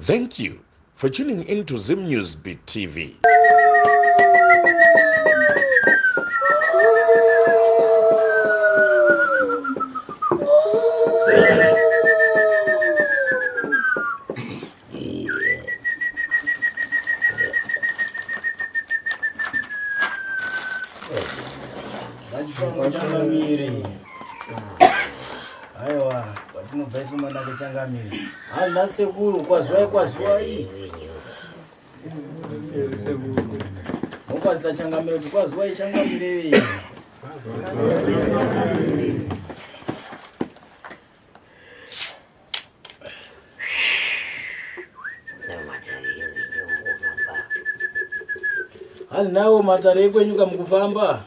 Thank you for tuning in to Zim Newsbeat TV. Aiwa, patinobva mana kuchangamira. Hana sekuru kwazuwa iyi. Mukwazisa changamira kuti kwazuwa ichangamire. Hazi nawo matare ekwenyuka mukufamba.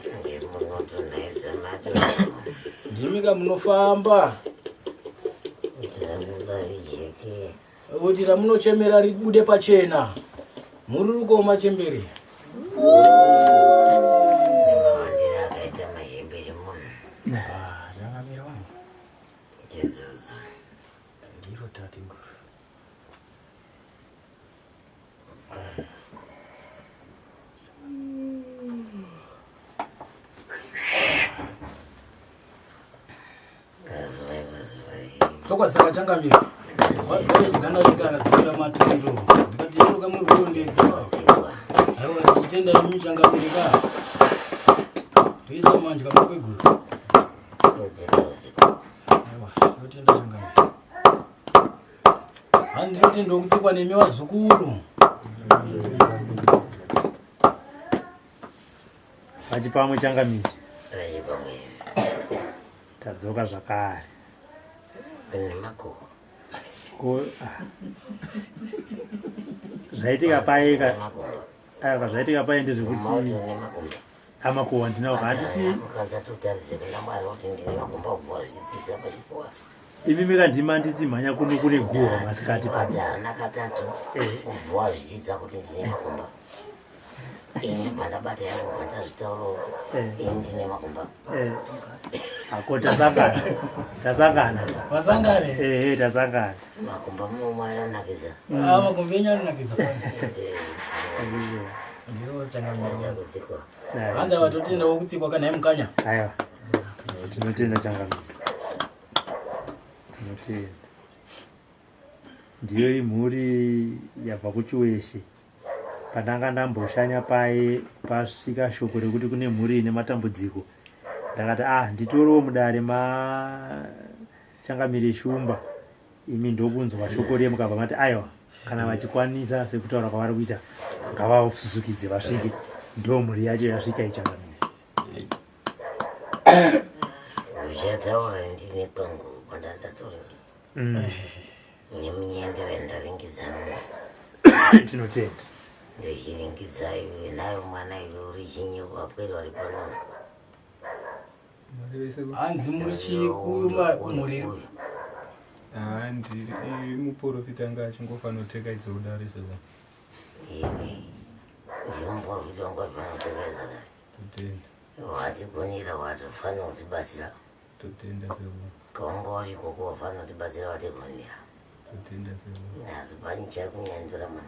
Ndimika munofamba. Kuti ramunochemera ribude pachena. Muri koma chembere. Zvakamira wangu. Jezuzo. Ndiro tati nguru. Tokwazisa changamira. Gana chikana dzira matundo. Ndikati iruka muri kuondedza. Aiwa chitenda imi changamirika. Toisa manje kakweguru. Aiwa, ndotenda changamira. Handi ndotenda kutsikwa nemi wazukuru. Pachipamwe changamira. Pachipamwe. Tadzoka zvakare. Nemako. Zvaitika paika. Zvaitika pai ndezvekuti amakuwa ndinawo handiti imi mikandima nditi mhanya kuno kune guhwa masikati patana katatu kubvuwa zvichidza kuti ndine makumba. Ini pandabata yangu pandazvitaura kuti ini ndine makumba. Ako tasangana. Wasangane? Tasangana. Makumba mumwe anonakidza. Makumba enyu anonakidza. Ndiro changamira. Kutsikwa. Hanza watotenda wokutsikwa kana mukanya. Aiwa. Tinotenda changamira. Tinotenda. Ndiyo imhuri yabva kuchiweshe. Pandanga ndamboshanya pasvika shoko rekuti kune mhuri ine matambudziko. Ndakati nditorowo mudare machangamire shumba. Imi ndobunzwa shoko remu kabva mati aiwa kana vachikwanisa sekutaura kwavari kuita ngavasusukidze vasvike. Ndo mhuri yacho yasvika ichangamire. Uchataura ndine pangu pandandatoringidza. Nemunyende wendaringidza mumwe. Tinotenda. Ndichiringidza iwe nayo mwana iwe uri chinyevo apweri vari pano. Hanzi muri chikuyuma muri. Ndiri muprofita anga achingofanira kuteka idzo kudare sezvo. Iwe ndiyo muprofita wanga panoteka idzo kudare. Totenda. Watigonera watofanira kutibatsira. Totenda sezvo. Kawanga uri ikoko wafanira kutibatsira watigonera. Totenda sezvo. Asi pani chakunyandura mwana.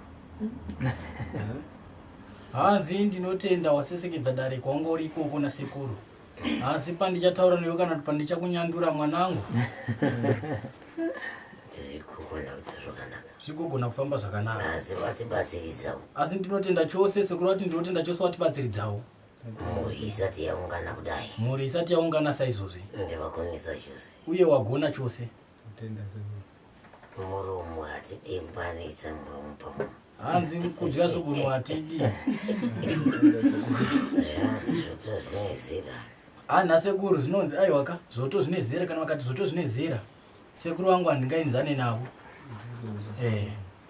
Hanzi ndinotenda wasesekedza dare kwanga uri ikoko nasekuru. Asi pandichataura newe kana pandichakunyandura mwanangu. Ndizvikugona kuti zvakanaka. Zvikugona kufamba zvakanaka. Asi watibatsiridzawo. Asi ndinotenda chose sekuru wati ndinotenda chose watibatsiridzawo. Mhuri isati yaungana kudai. Mhuri isati yaungana saizvozvi. Ndivakonesa chose. Uye wagona chose. Totenda sezvo. Muromo hatidembanisa muromo pamwe. Hanzi kudya zvogunwa hatidi. Zvanzi zvoto zvine zera. Hana sekuru zvinonzi aiwaka zvoto zvine zera kana vakati zvoto zvine zera. Sekuru wangu handingainzane navo.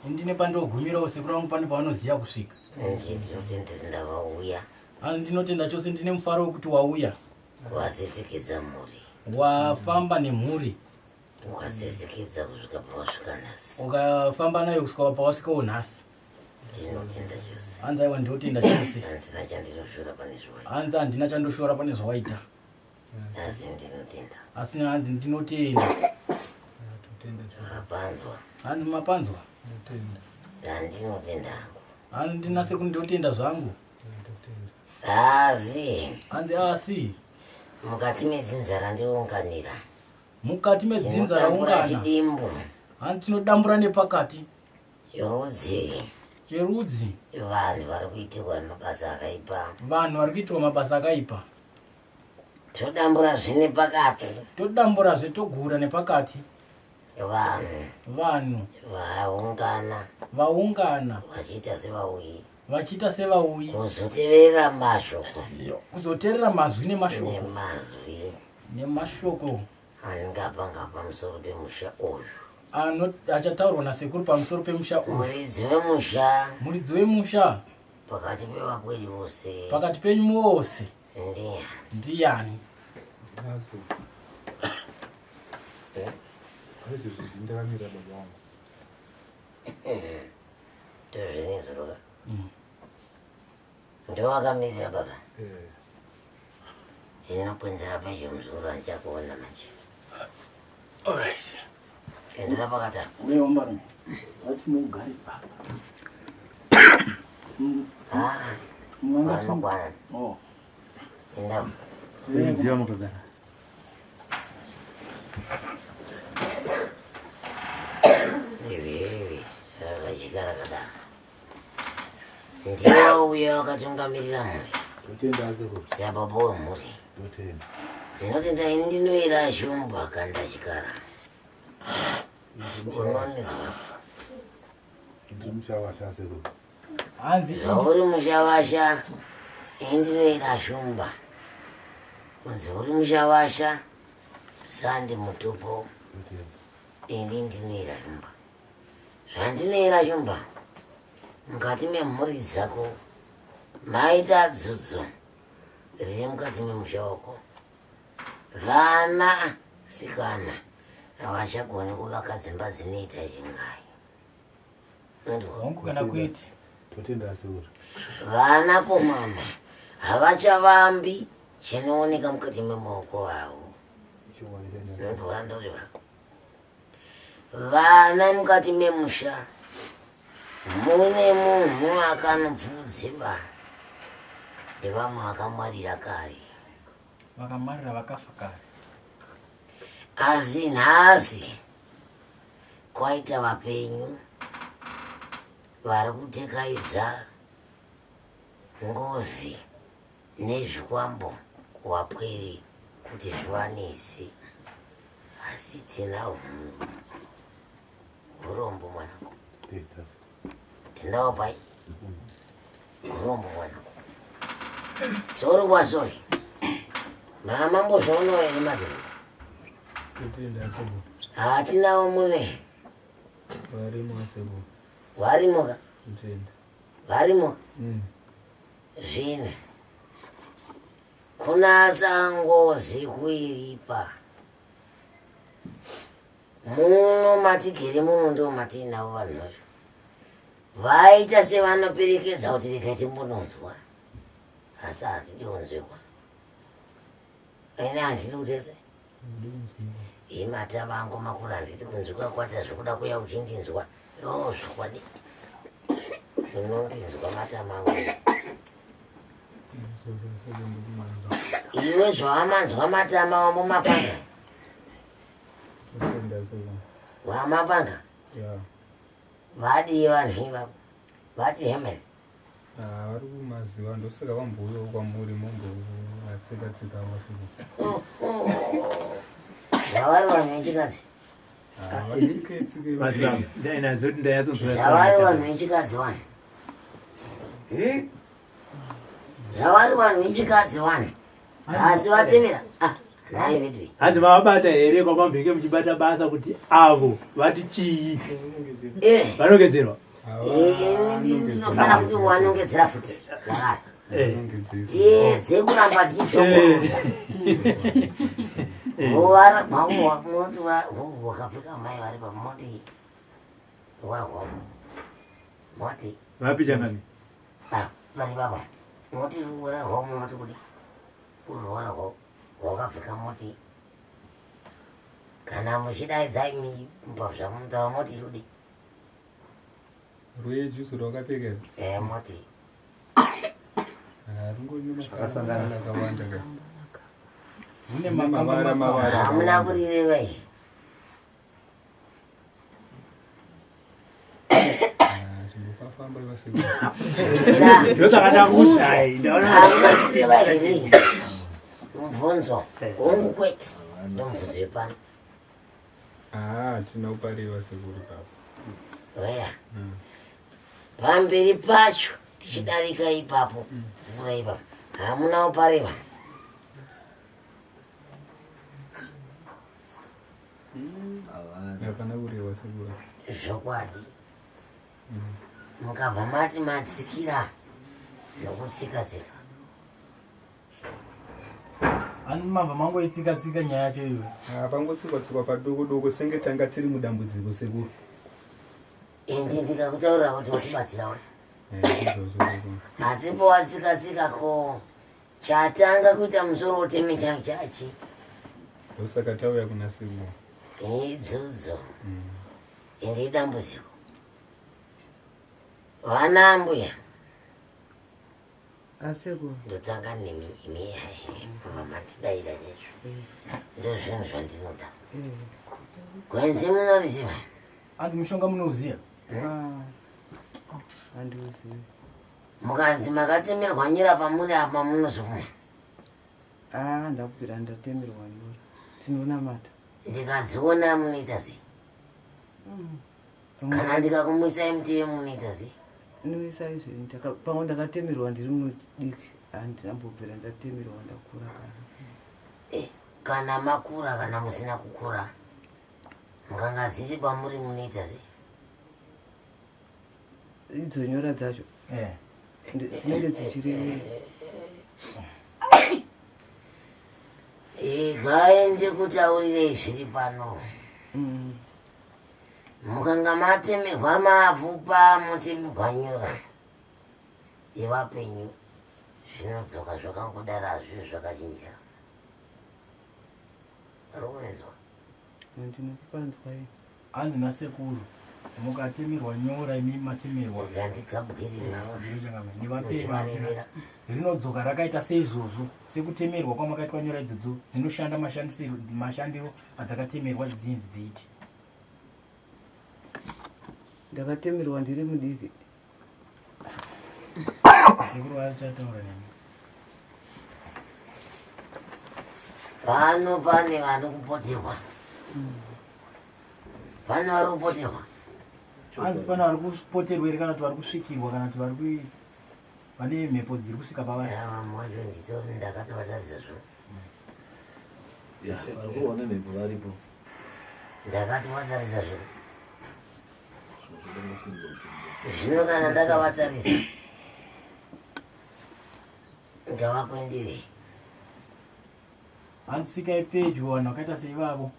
Ndine pandogumirawo sekuru wangu pane pavanoziva kusvika. Ndinoti ndavauya. Hanzi ndinotenda chose ndine mufaro wekuti wauya. Wasesekedza mhuri. Wafamba nemhuri. Ukasesekedza kusvika pawasvika nhasi. Ukafamba nayo kusvika pawasvikawo nhasi. Ndinotenda chose. Hanzi aiwa ndinotenda chose. Handina chandinoshora pane zvawaita. Hanzi handina chandoshora pane zvawaita. Asi ndinotenda. Asi hanzi ndinotenda. Totenda sezvo. Mapanzwa. Hanzi mapanzwa. Totenda. Handinotenda. Hanzi ndinase kundotenda zvangu. Hanzi asi. Mukati medzinza randiunganira. Mukati medzinza raungana. Chidimbu. Hanzi tinodambura nepakati. Cherudzi. Vanhu vari kuitirwa mabasa akaipa. Vanhu vari kuitirwa mabasa akaipa. Todambura zvine pakati. Todambura zvetogura nepakati. Vanhu vaungana vachiita sevauyi kuzoteverera mashoko kuzoteerera mazwi nemashoko aningapanga pamusoro pemusha uyu achataurwa nasekuru pamusoro pemusha uyu. Muridzi wemusha pakati pevapweri vose pakati penyu mose ndiani? Ndozvinezoroka ndowakamirira baba inopwenzera pedyo muzuru andichakuona manje. Alright. Enzera pakatanga Weombarume watinogare baba. vanokwana indau Ndiziva mukagara. vachigara kadaro ndiwo uyo wakatungamirira mhuri sababa wemhuri. Ndinotenda ini ndinoira shumba kandachigara unonizwa zvauri mushawasha ini ndinoira shumba kunzi uri mushawasha sandi mutupo ini ndinoira shumba zvandinoira shumba mukati memhuri dzako maita dzudzu riri mukati memusha wako. Vana sikana havachagoni kuvaka dzimba dzinoita chingai. Vana komama havachavambi chinooneka mukati memaoko avo. Ndondwandori vako vana mukati memusha mune munhu akanobvudziva ndevamwe vakamwarira kare vakamarira vakafa kare. Asi nhasi kwaita vapenyu vari kutekaidza ngozi nezvikwambo kuvapweri kuti zviwanise. Asi tinahwo urombo mwanako tinawo pai urombo mwanako sori kwasori mama mbozvaonawo here mazima hatinawo mune varimoka varimoka zvine kunasa ngozi kuiripa muno matigere muno ndo matinawo vanhu vacho vaita sevanoperekedza kuti rikaiti mbononzwa asi handidionzwewa aine handidi kutese imatava angu makuru handidi kunzwika kwata zvekuda kuya uchindinzwa zvikwadi unondinzwa matama angu iwe zvawamanzwa matama wamomapanga wamapanga vadi vanhu ivako vati hemene vari kumaziva ndosaka vambouyawo kwamuri momboatsika-tsika zvavari vanhu vechikadzi zvavari vanhu vechikadzi vanhu zvavari vanhu vechikadzi vanhu asi vatevera nai vedu hanzi vavabata here kwapambeke muchibata basa kuti avo vati chii vanongedzerwa ndinofana kuti wanongedzera futi tiedze kuramba tichishongorudza ruvara rwavo munoti wakapfeka mai vari pamoti rwarwavo moti vapichangani vari baba moti ruvara rwavo munoti kudi uruvara rwavo rwakapfeka moti kana muchidaidza imi zvamuntaura moti kudi rwejuzi rwakapfeka moti rungori akawanda ka Mune mavara mavara hamuna kurireva iyi zvinofamba vasekuru ndosakadakudzai hamuna kureva iri mubvunzo hongu kwete ndomubvunzo wepano tinoupareva sekuru papo oya pamberi pacho tichidarika ipapo vhura ipapo hamuna upareva hapana kureva sekuru zvokwadi mukabva mati matsikira zvokutsika-tsika Ani mabva mangoitsika-tsika nyaya yacho iwe. pangotsikwa-tsikwa padoko doko senge tanga tiri mudambudziko sekuru indi ndikakutaurira kuti watibatsira uri asi powatsika-tsika ko chatanga kuita musoro uteme changu chachi ndosaka tauya kuna sekuru idzodzo indi idambudziko vana mbuya asekuru ndotanga nemi mamatidaira checho ndozvinhu zvandinoda gwenzi munoriziva Anzi mushonga munouziya. handiuzivi mukanzi makatemerwa nyira pamuri apa munozomwa ndakupira ndatemerwa nyora tinonamata ndikadziona munoita sei kana ndikakumwisai muteye munoita sei noisa izvi pamwe ndakatemerwa ndiri munodiki handinambobvira ndatemerwa ndakura kana makura kana musina kukura mukanga ziri pamuri munoita sei idzo nyora dzacho dzinenge dzichirevera gaende kutaurirei zviri pano mukanga matemerwa mavhu pamutemerwa nyora yevapenyu zvinodzoka zvakangodara hazvizvo zvakachinja rokuenzwa ndinokupanzwai Anzi nasekuru mukatemerwa nyora imi matemerwa gandikabwiri navo nevapenyu rinodzoka rakaita seizvozvo sekutemerwa kwamakaitwa nyora idzodzo dzinoshanda mashandiro adzakatemerwa dzinzi dziiti. ndakatemerwa ndiri mudiki Sekuru achataura nemi. pano pane vari kupoterwa pane vari kupoterwa Anzi pana vari kupoterwa ere kana kuti vari kusvikirwa kana kuti vari vane mhepo dziri kusvika pavari. mwacho nditori ndakatovatadza zvo varikuona mhepo varipo ndakatovatarisa zvo zvino kana ndakavatarisa ngavakwendirei Anzi svikai pedyo vanhu vakaita seivavo.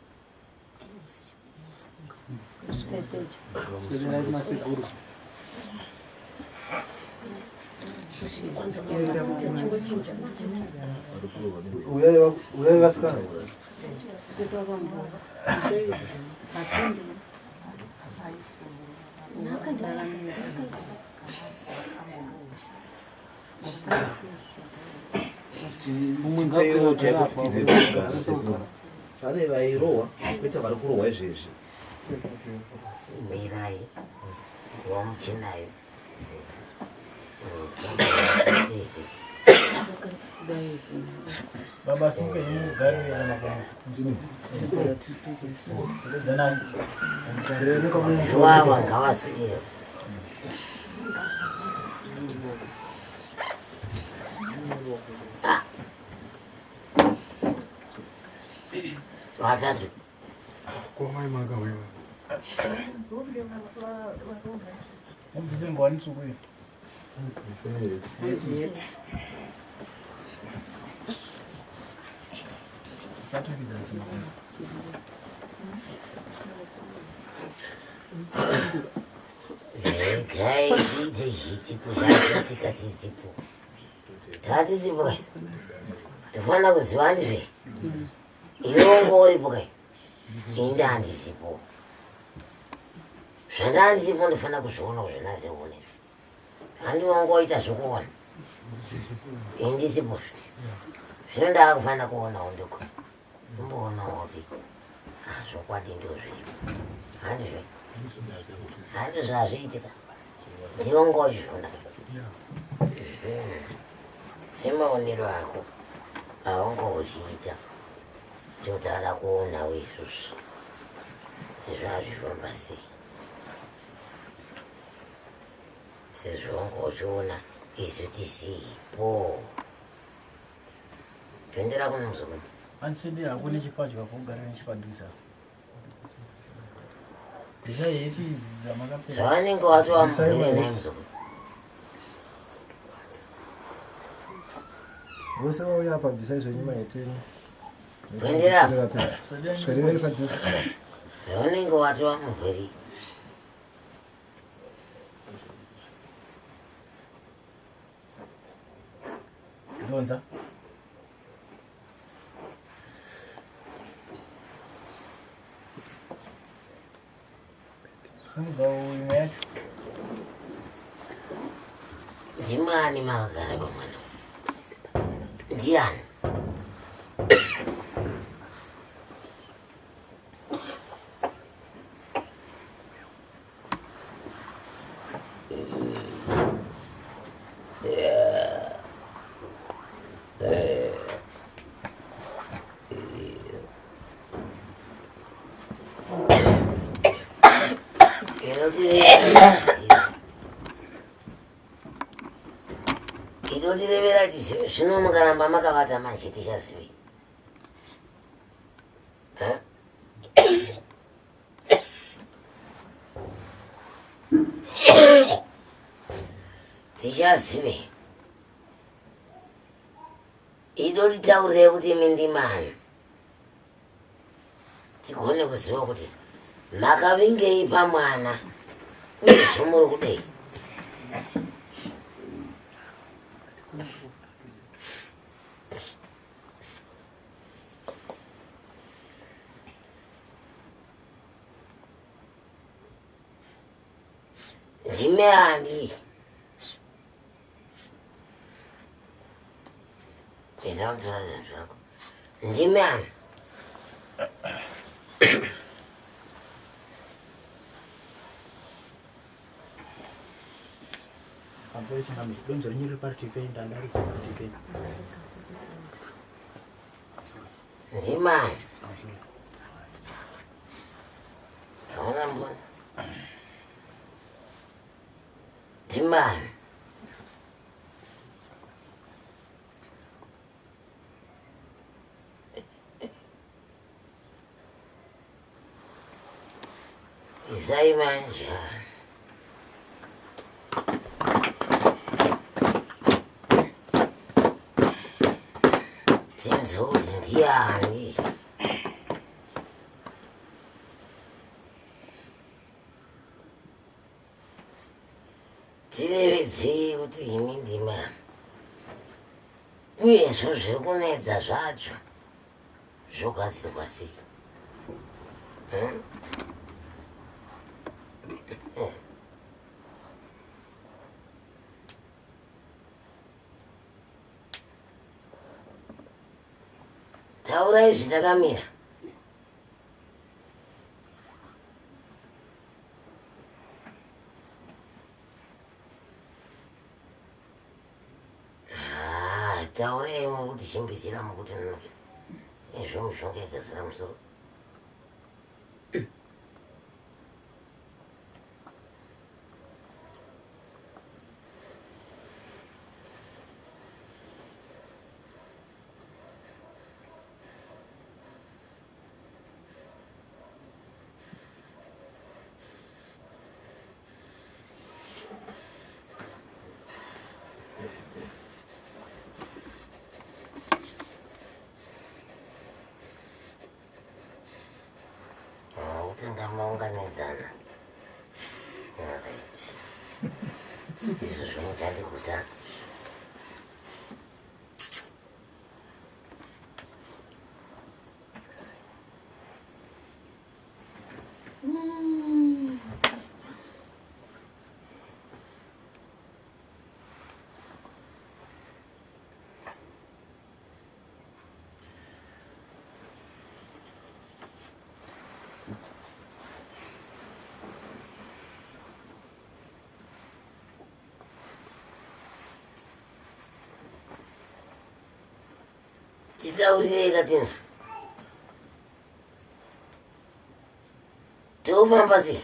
uyai vasikana pane vairohwa kwete vari kurohwa izvezvi mirai wamuchinayo Baba suka yi gari ne na magana. wawa ngavaswidiro vatatu komai makauya Mbise ngwani suku yi. Satukidza zima. regai tiite zvitipo zvakatika tisipo tatisipo kai tofanira kuziva ndizve iwe ungoripo kai indi handisipo zvandanzipo ndifana kuzviona kuzvinazirone handiwangoita zvokuona indisipo zvino ndaakufana kuonawo ndiko imboonawo kuti zvokwadi ndozviripo handizvo hazviitika ndivongozviona semaonero ako aunga uchiita totara kuonawo isusu kuti zvazvifamba sei sezvonga uchiona isu tisipo toendera kuno muzokoni anisidi hako nechipadyo kugara nechipadhuza zvisaiti zvamakapera zvavanenge watova muviri naye muzokoni vose vauya apa bvisai zvenyuma yeteni kuendera swererei padhuze zvavanenge watova muviri ndonza simugao imwe yacho ndimani makagara pamwana ndiani inotirevera tisi zvino mukaramba makavata manje tichazivei tichazivei idoritaurire kuti mindimani tigone kuziva kuti makavingei pamwana uye zvomuri kudei ndime ani enda kutora zvinhu zvako ndime ani Ambayo chinami donzo nyiri party ndandari party ndime ani hauna mbona ndime ani izai manja tinzoti ndiani tirevedzei kuti ini ndimani uyezvo zviri kunetsa zvacho zvogadzirwa sei taurai zvidakamira taurai mukuti chimbisira mukuti noke izvo mushonga yakazara musoro titaurire katinzo tofamba sei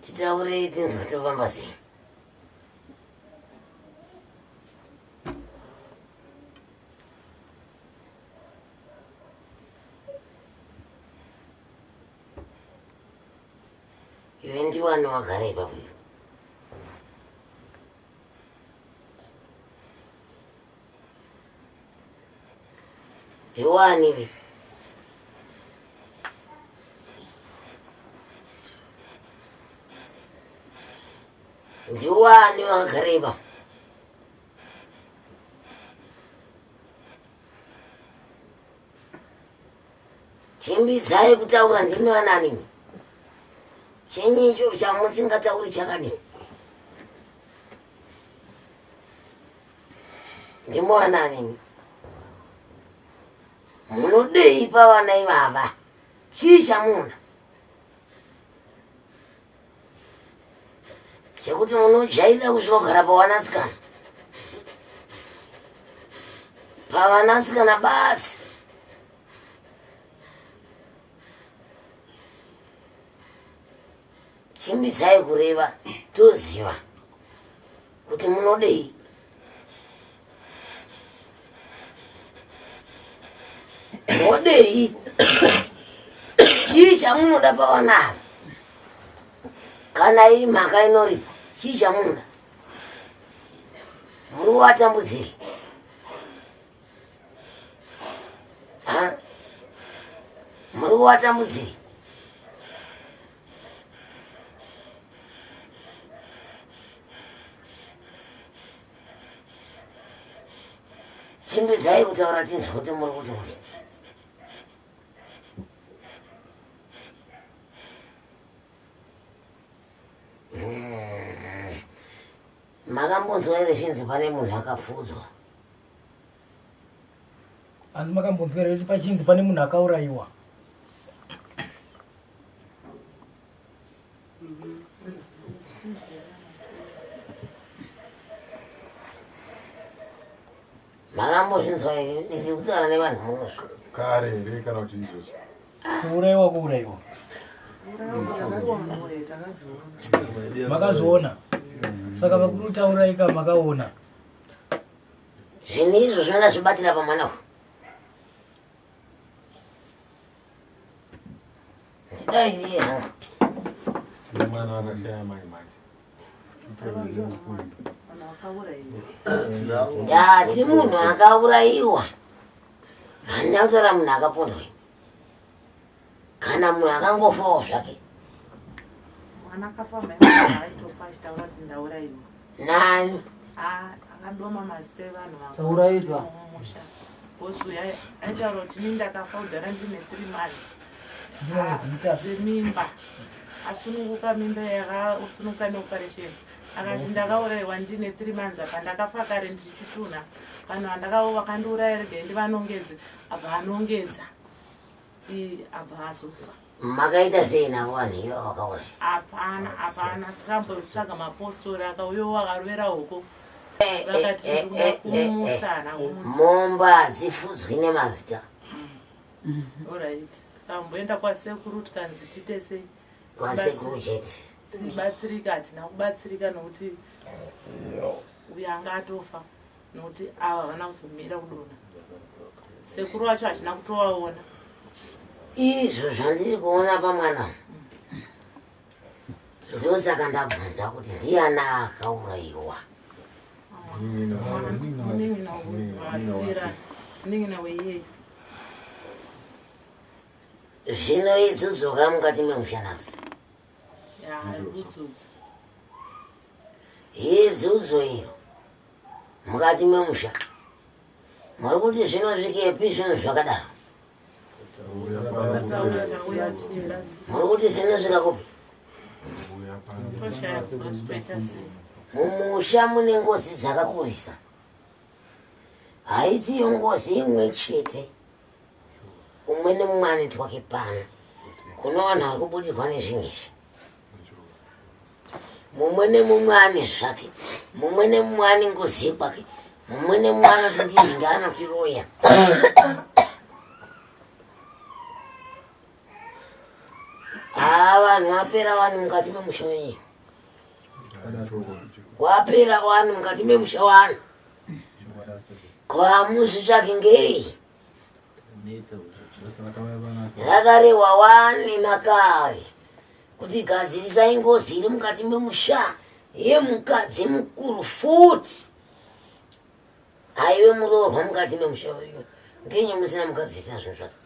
titaurire tinzo tofamba sei iwe ndiwani wagara ipapo ndiwani iwe ndiwani wagara ipapo chimbidzai kutaura ndimi vananimi chenyi icho chamusingatauri chakadini ndimwananimi munodei pavana ivava chii chamuna chekuti munojaira kuzvogara pavanasikana pavanasikana basi chimbisai kureva toziva kuti munodei modei chii chamunoda pavanava kana iri mhaka inoripa chii chamunoda muri kuvatambudziri muri kuvatambudziri chimbizai kutaura tinzwa kuti muri kuti muri makambonzwa ere zvinzi pane munhu akafudzwa hanzi makambonzwa ere kuti pachinzi pane munhu akaurayiwa makambozvinzwa ere ndiri kutaura nevanhu muno kare here kana kuti izvozvo kuurayiwa makazviona saka vakurutauraika makaona zvinhu izvo zvona zvibatira pamwana uyu ndidairiye hangu mwana akashaya mai manje ndati munhu akaurayiwa handina kutaura munhu akapondwa kana munhu akangofawo zvake nani akadoma mazita evanhu taurairwa mumusha bosuya aitaura kuti ini ndakafa kudhara ndine 3 months dzemimba asununguka mimba yakasununguka neoperation akati ndakaurayiwa ndine 3 months apa ndakafa kare ndichitunha vanhu vandakavo vakandiuraya regai ndivanongedze abva anongedza abva azofa makaita sei navo vanhu iva vakauraya hapana tikambotsvaga mapostori akauyawo akarovera huko vakati ndikuda kumutsana momba hadzifudzwi nemazita oright kamboenda kwasekuru tikanzi tiite sei kwasekuru chete tibatsirika hatina kubatsirika nokuti uyo anga atofa nokuti ava havana kuzomira kudonha sekuru wacho hatina kutovaona izvo zvandiri kuona pamwana ndosaka ndabvunza kuti ndiana akaurayiwa nin'ina weyei zvino idzudzoka mukati memushanasi kudzudza idzudzo iyo mukati memusha muri kuti zvinosvikepi zvinhu zvakadaro muri kuti zvinosvika kupi mumusha mune ngozi dzakakurisa haidziyo ngozi imwe chete umwe nemumwe anetwake pana unowana ari kubudirwa nezvinhu izvi mumwe nemumwe ane zvake mumwe nemumwe ane ngozi yekwake mumwe nemumwe anoti ndinhinga anotiroya vanhu vapera vanhu mukati memusha wenyu wapera vanhu mukati memusha wanu kwamuzvitsvake ngei rakarehwa wani makare kuti gadzirisai ngozi iri mukati memusha yemukadzi mukuru futi aive muroorwa mukati memusha wenyu ngenye musina mukadzisina zvinhu zvake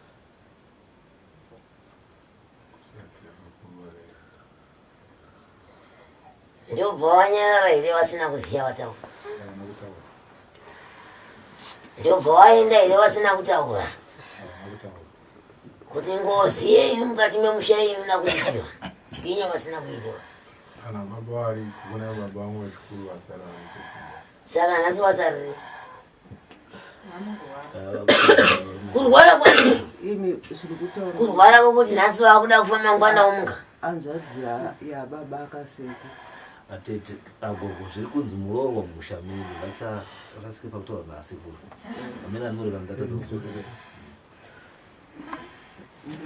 ndobva wanyarara here vasina kuziya wataura ndobva waenda here vasina kutaura kuti ngozi iri mukati memusha inoda kuitiwa ngenye vasina kuitiwa saka nhasi wasarire kurwara kwani kurwara kwokuti nhasi vakuda kufa mangwana omuka anzvadzi yababa akaseka atete agogo zviri kunzi muroorwa mushamiri rasike pakutaura nasekuru amene anoreka ndatadza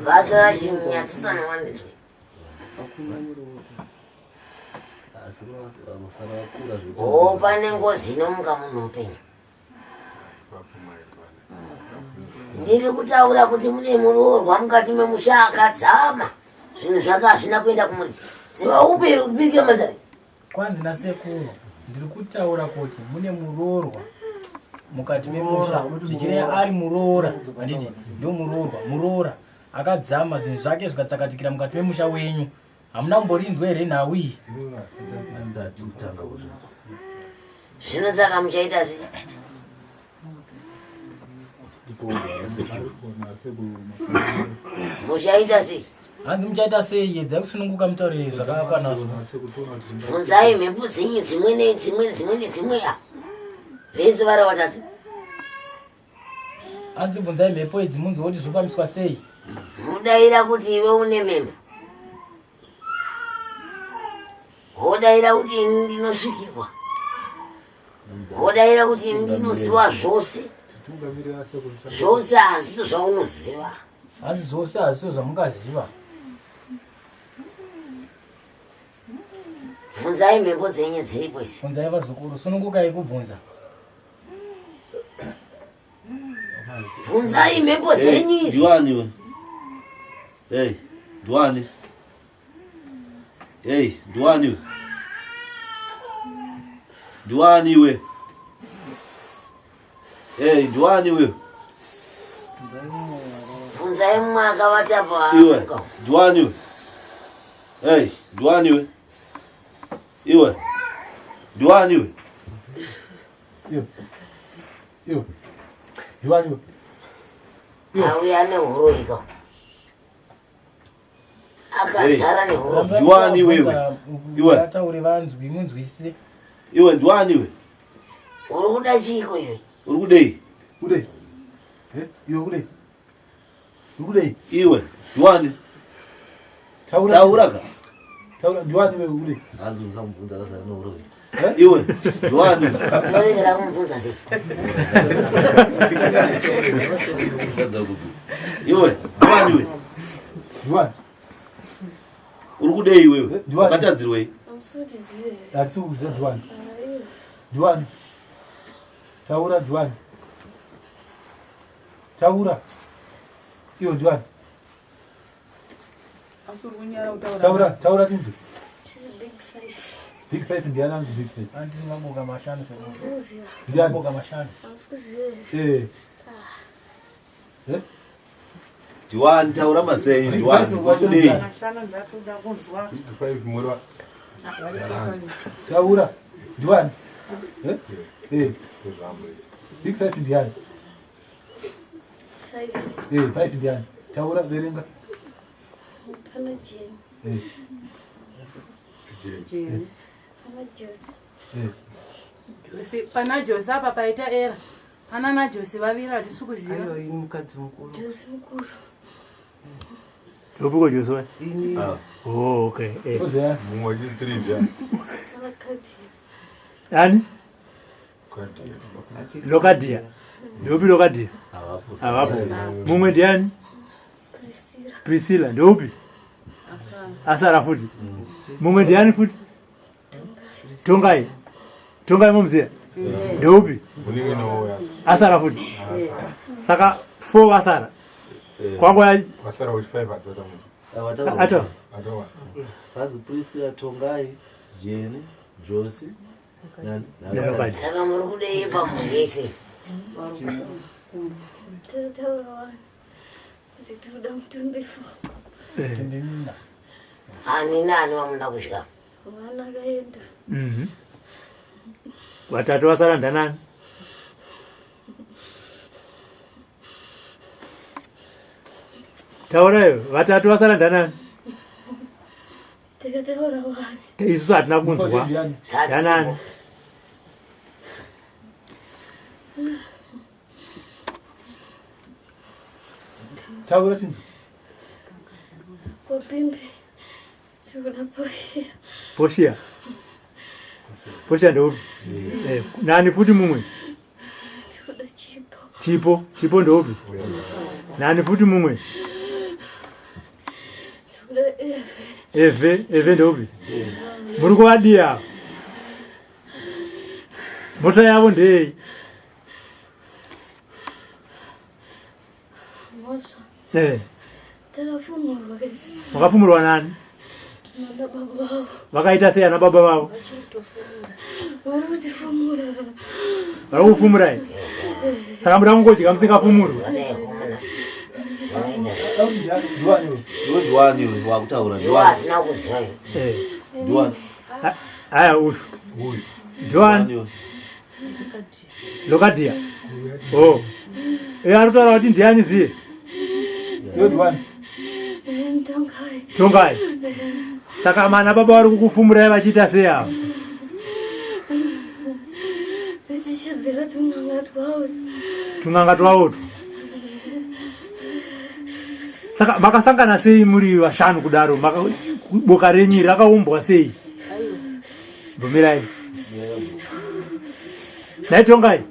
vasara chinyasisana wandizve akuna muroorwa masara akura pane ngozi inomuka munhu upenyu ndiri kutaura kuti mune muroorwa mukati memusha akadzama zvinhu zvake hazvina kuenda kumuridzi ziva uperi kupirike mandari kwanzi nasekuru ndiri kutaura kuti mune muroorwa mukati memusha zvichireva ari muroora handiti ndo muroora akadzama zvinhu zvake zvikatsakatikira mukati memusha wenyu hamuna kumborinzwa here nhau iyi asati kutanga zvino saka muchaita sei muchaita sei hanzi muchaita sei yedzai kusununguka mutaurire zvakakwanazvo bvunzai mhepo dzenyu dzimwe nedzimwe vese vari vatatu hanzi bvunzai mhepo idzi munzwa kuti zvofambiswa sei mudaira kuti iwe une mhembo wodaira kuti ini ndinosvikirwa wodaira kuti ini ndinoziva zvose zvose hazviso zvaunoziva hanzi zvose hazviso zvamungaziva bvunzai mhembo dzenyu dziripo idzi bvunzai vazukuru sunungukai kubvunza bvunzai mhembo dzenyu idzi ndiwaniwe ndiwani ndiwaniwe ndiwaniwe ndiwaniwe bvunzai mumwe akavata iwe ndiwaniwe ndiwaniwe iwe ndiwaniwe ndiwaniwe auya neuroika akazara neuro ndiwani wewe iwe ataure vanzwi munzwisise iwe ndiwaniwe uri kuda chiko iwe uri kudei kudei iwe kudei uri kudei iwe ndiwani taura ndiwani wewe kudei hanzi musamubvunza akasara neuro iwe ndiwani torekera kumubvunza sei iwe ndiwaniwe ndiwani uri kudei wewe wakatadzirwei hatikuziva ndiwani ndiwani taura ndiwani taura iwe ndiwani taura tinzi big five ndiani anzi big five handiti maboka mashanu ndiani maboka mashanu ndiwani taura mazita enyu ndiwani kudei ndatoda kunzwa taura ndiwani big five ndiani five ndiani taura verenga pana jose apa paita era pana naJose vaviri hatisi kuziva aiwa ini mukadzi mukuru Ndobuko Joshua. ini Oh, okay. Oze. mumwe chitiri Yani? Lokadia. Ndobi Lokadia. Hawapo. Mumwe ndiani? Priscilla. Ndobi. Asara futi. Mumwe ndiani futi? Tongai. Tongai mumzia. Ndobi. Asara futi. Saka 4 asara. Kwangu ya wasara uchifive atota ato. Vanzi Priscilla, Tongai, Jeni, Josi, Lokadia. Saka muri kudei pamugese. Ani nani wamuna kusvika? Watatu wasara ndanani? Taurayo, watatu wasara ndanani? Isusu hatina kunzwa. Ndanani? Taura tinzi. Poshia. Poshia ndobi. Nani futi mumwe? Chipo. Chipo ndobi. Nani futi mumwe? Eve ndobi. Muri kuvadia. Mota yavo ndei. Makafumurwa nani? Vakaita sei ana baba vavo? Vari kufumura. Saka muda kungodya musingafumurwi. Ndiwani wakutaura Hazina kuziva. Ndiwani. Haya uyu. Ndiwani. Lokadia. Oh. Arutaura kuti ndiani zviye? Tongai. Saka mana baba vari kukufumurai vachiita sei ava? Tunanga twavotu. Saka makasangana sei muri vashanu kudaro? Boka renyu rakaumbwa sei? Bvumirai. Nai Tongai.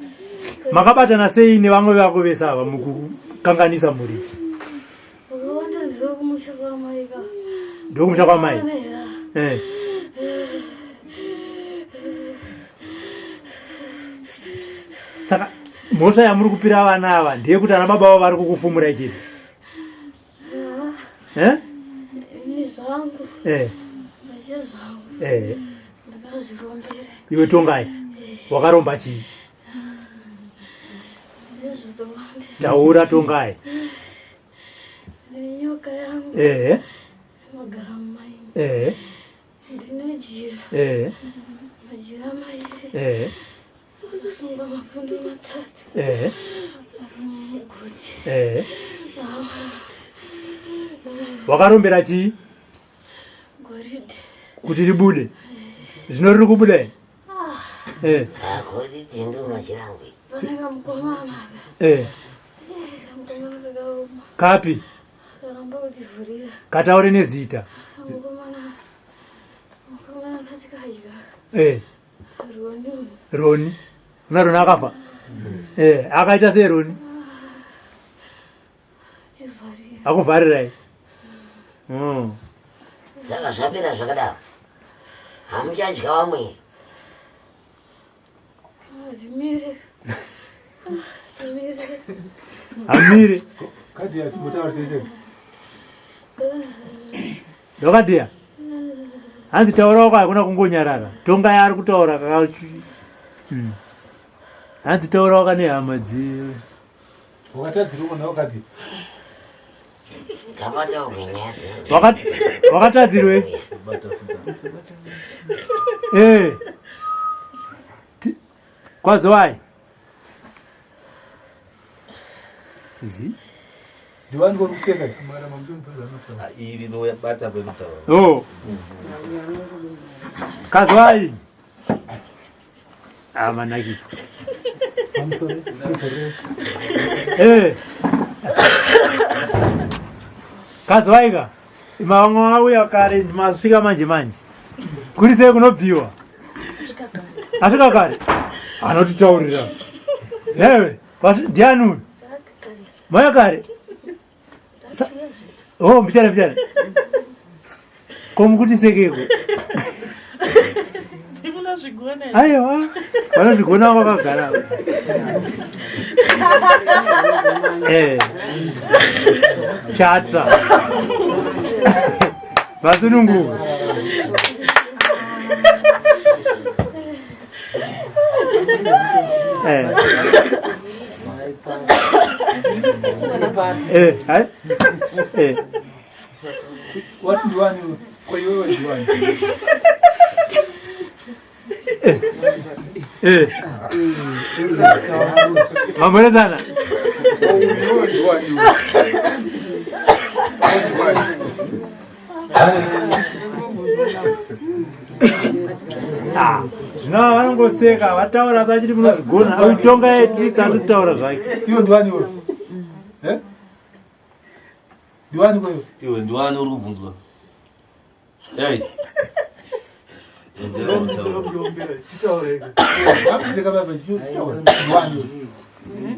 Makabatana sei nevamwe vako vese ava mukukanganisa muri? Ndokumusha kwamai. Saka mhosva yamuri kupira vana ava ndeyekuti ana baba vavo vari kukufumurai chete. Iwe Tongai, wakaromba chii? Taura Tongai. Nyoka yangu. Magara mai. Ndinejira. Majira mai. Kusunga mafundo matatu. Kuti. Wakarombera chii? Goride. Kuti ribude. Zvino riri kubuda. Goride ndo machirangu. Panaka mukomana. Mukomana kakaoma. Kapi? Karamba kutivhurira. Kataure nezita. Mukomana katika hajika. Roni. Una Roni akafa? Akaita sei Roni? Akuvharirai. Saka zvapera zvakadaro. Hamuchadya vamwe. Hamire. Kadia mutaura tese. Lokadia. Hanzi taura wako hakuna kungonyarara. Tongai ari kutaura kakachi. Hanzi taura wako nehama dziwe. Wakatadzira kuona wakati. Kabata ugenyadzi. Wakatadzirwe. Kwazowai. Zi? Ndiwani korupfeka iri nobata pekutaura. Oh. Kazwai. Manakidza. I'm sorry. Kazwaika. Mama auya kare masvika manje manje. Kuri sei kunobviwa? Asvika kare. Anotitaurira. Ewe, ndiani? Maya kare. Oh, mbichana. Komukuti sekeko. Ndikuna zvigona. Aiwa. Vanozvigona vakagara. Chatra. Vasunungu. Wati ndiwani kwa iwewe ndiwani. Mambo sana. Zvino vanongoseka vataura sachiti munozvigona aitonga yetrista anotaura zvake. Iwe ndiwani wewe? Ndiwani kwewe? Iwe ndiwani uri kubvunzwa? Hey.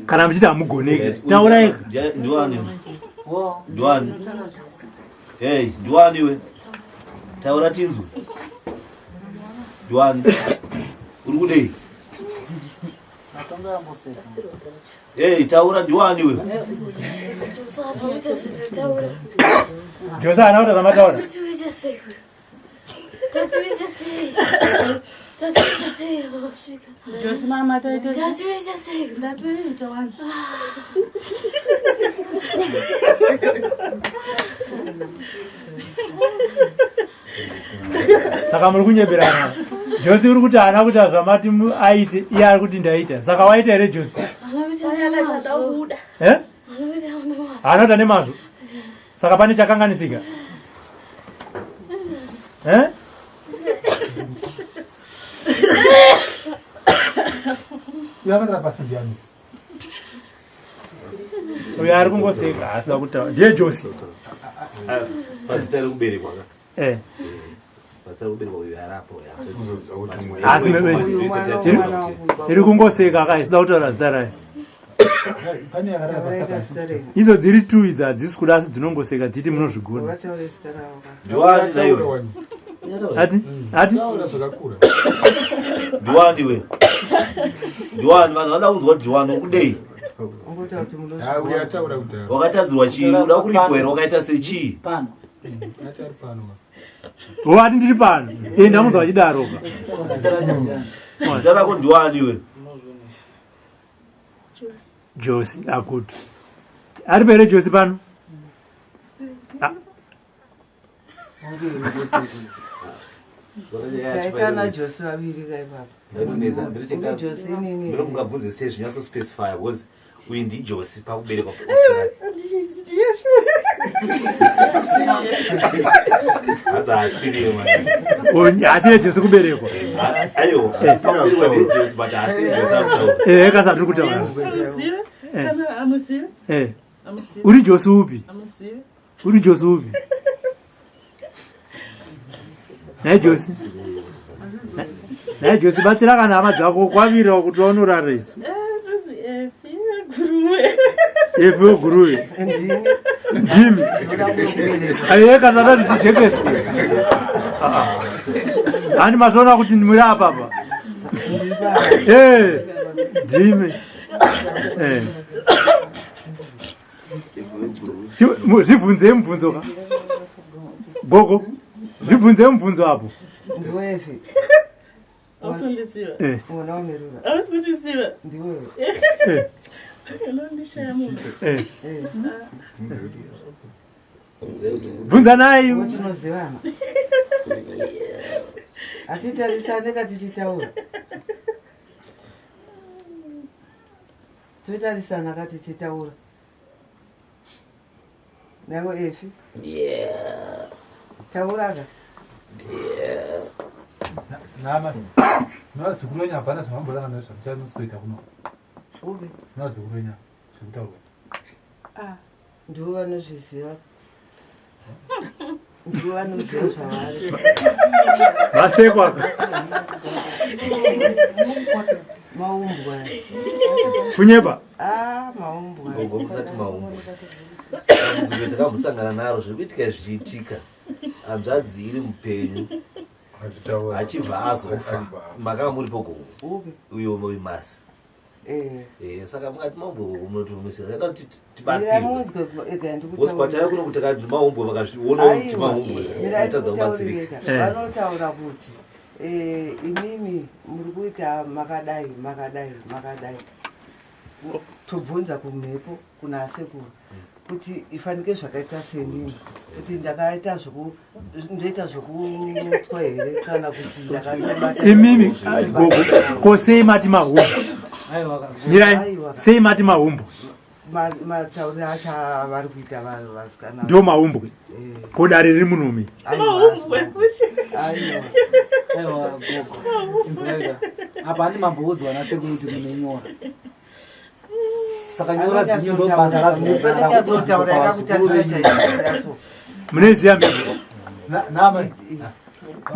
Kana muchiti hamugoneki taurai. Ndiwani? Ndiwani? Hey, ndiwani iwe? Taura tinzwe. Ndiwani? Uri kudei? Hey, taura ndiwani iwe? Josa anaota zamataura. Josi mama taita. Ndatoita wani. Saka muri kunyeberana. Josi uri kuti haana kuti zvamati aite iye ari kuti ndaita. Saka waita here Josi? Haana nemazvo. Saka pane chakanganisika. Yakatara pasi ndiani? Uyo ari kungoseka asina kutaura. Ndiye Josi. Pasita ari kuberekwa ka? Pasita ari kuberekwa uyo arapo ya. Asi iri kungoseka ka isina kutaura zita rayo. Pane yakatara pasi. Izo dziri 2 idzi hadzisi kuda asi dzinongoseka dziti munozvigona. Ndiwani naiwe? Ati? Ndiwani we? Ndiwani vanhu vada kunzwa kuti ndiwani ukudei? Wakatadzirwa chii? Uda kuripwa here wakaita sechii? Wati ndiri pano. Ndamunzwa vachidaro ka. Zita rako ndiwani we? Josi akuti. Ari pere Josi pano? Taitana Josi vaviri kai baba. Mino mungabvunze sei zvinyasospecify because uyu ndiJosi pakuberekwa asine Josi kuberekwa. Aiwa, pakuberekwa ndiJosi but asine Josi arikutaura. Kasa tiri kutaura. Kana amusive? Uri Josi upi? Uri Josi upi? Josi. Josi batsira kana hama dzako kwavira kuti wanorara isu. Efe guruwe. Ndimi. Aiye kana ndichijekeswa. Ani mazona kuti ndimuri apa apa. Ndimi. Zvibvunze mubvunzo ka. Gogo. Zvibvunze mubvunzo apo. Ndiwefi. Ausundisiwa. Mwana wamerura. Ausundisiwa. Ndiwewe. Unondishaya munhu. Bvunza naye. Tinozivana. Atitarisane katichitaura. Totarisana katichitaura. Nawe Efi? Taura ka? Nama. Nazikulenya hapana samambulana nazo chanosweta kuno. Ubi. Nazikulenya zvekutaura. Ndiwo vanozviziva. ndivo vanoziva zvavari. Masekwa. Maumbwa. Kunyeba. Maumbwa. Gogo musati maumbwa. Zvimwe takambokusangana naro zvirikuitika zvichiitika. Hanzvadzi iri mupenyu. Achibva azofa. Makanga muripo gogo. Uyo muri masi. Saka mukati maumbwa gogo munotumisira. Sada kuti tibatsirwe. Voskwatayo kuno kuti kandi maumbwa vakazviona kuti maumbwa. Atadza kubatsirika. Vanotaura kuti imimi muri kuita makadai. Tobvunza kumhepo kuna sekuru kuti ifanike zvakaita senini kuti ndakaita ndoita zvokutwa here kana kuti ndakaita imimi gogo kosei mati mahumbo. Mirai sei mati mahumbo. Matauriro acho vari kuita vasikana ndio mahumbo. Kodari riri munomi. Aiwa gogo. Inzega. Apa ani mambodzwa na sekuru kuti munenyora. Saka nyora dzinyoro bazara ndipenda kutotaura yakakutarisa chaizvo. Muneziya mhepo. Nama.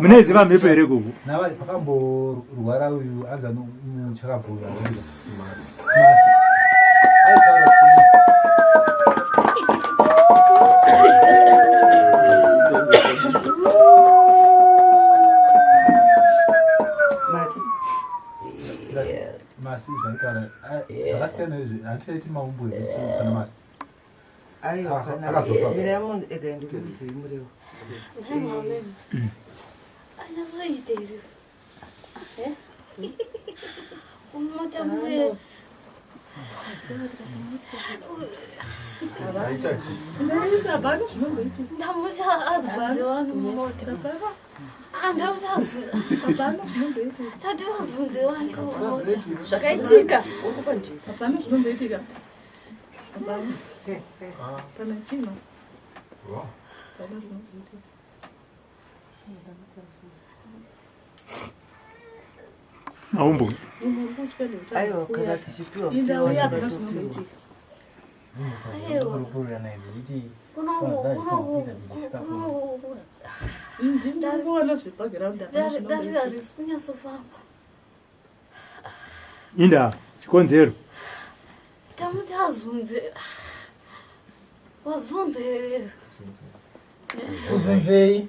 Muneziva mhepo here gogo. Nava pakamborwara uyu anza muchakabvura. Masi zvaikara zvakasiyana izvi handitaiti maumbo kana masi. Aiwa kana mira munhu ega ndikuudzei muriwo. Anazoitei. Umota muye. Ndamucha azunzewa nomota. Ndamucha azunzewa. Tati azunzewa nomota. Zvakaitika. Ukufa ndiko. Hapana zvinomboitika. Hapana. Pana chino. Hapana zvinomboitika. Maumbo. Aiwa kana tichipiwa Inda chikonzero. Tamuti azunze. Wazunze here. Uzunzei.